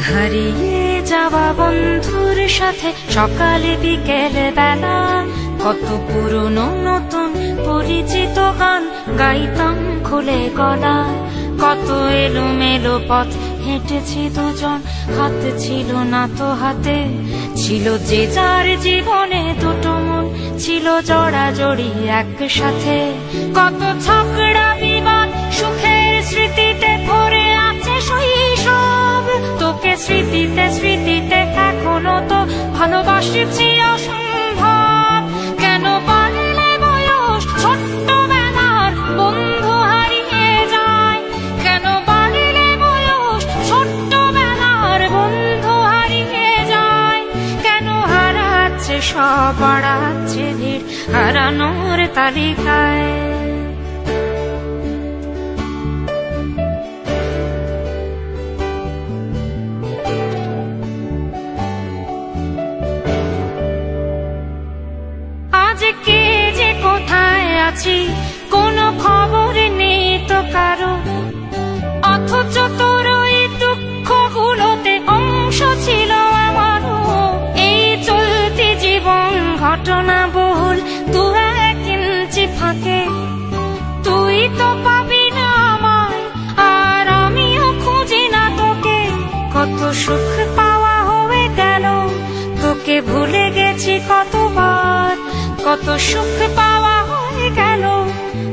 হারিয়ে যাওয়া বন্ধুর সাথে সকালে বিকেলে বেলা কত পুরনো নতুন পরিচিত গান গাইতাম খুলে গলা। কত এলোমেলো পথ হেঁটেছি দুজন, হাত ছিল না তো হাতে। ছিল যে যার জীবনে দুটো মন, ছিল জড়াজড়ি একসাথে। কত ঝগড়া বিবাদ সুখের স্মৃতিতে ভরে আছে শৈশব। তোকে স্মৃতিতে স্মৃতিতে এখনো তো ভালোবাসছি অসম্ভব। কেন পারলে বয়স ছোট্টবেলার বন্ধু হারিয়ে যায়? কেন পারলে বয়স ছোট্টবেলার বন্ধু হারিয়ে যায়? কেন হারাচ্ছে সব, বাড়াচ্ছে ভিড় হারানোর তালিকায়? আজ কে যে কোথায় আছি কোনো খবর নেই তো কারো, অথচ তোর ওই দুঃখগুলোতে অংশ ছিল আমারও। এই চলতি জীবন ঘটনা বহুল দু এক ইঞ্চি ফাঁকে। তুই তো পাবি না আমায়, আর আমিও খুঁজি না তোকে। কত সুখ পাওয়া হয়ে গেল, তোকে ভুলে গেছি কতবার। কত সুখ পাওয়া হয়ে গেল,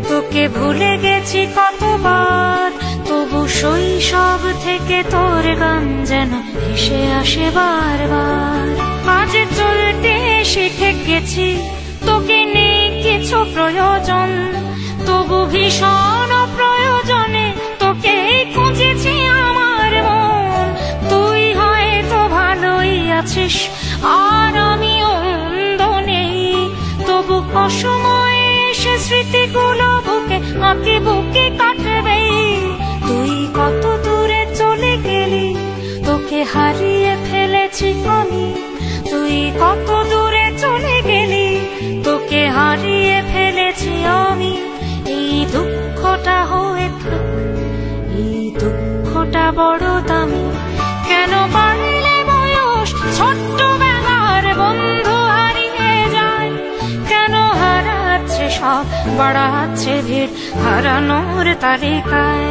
তোকে ভুলে গেছি কতবার। তবু শৈশব থেকে তোর গান যেন ভেসে আসে বারবার। আজ চলতে শিখে গেছি, তোকে নেই কিছু প্রয়োজন। তবু ভীষণ প্রয়োজনে তোকে খুঁজেছি আমার মন। তুই হয়তো ভালোই আছিস, আর আমিও মন্দ নেই। তবু অসময়ে এসে স্মৃতিগুলো বুকে আঁকে বুকে কাটবে। তুই কত দূরে চলে গেলি, তোকে হারিয়ে ফেলেছি আমি। তুই কত দূরে চলে গেলি, তোকে হারিয়ে ফেলেছি আমি। এই দুঃখটা হয়ে থাক, এই দুঃখটা বড় দামি। কেন পারলে বয়স ছোট্টবেলার বন্ধু হারিয়ে যায়? কেন হারাচ্ছে সব, বাড়াচ্ছে ভিড় হারানোর তালিকায়?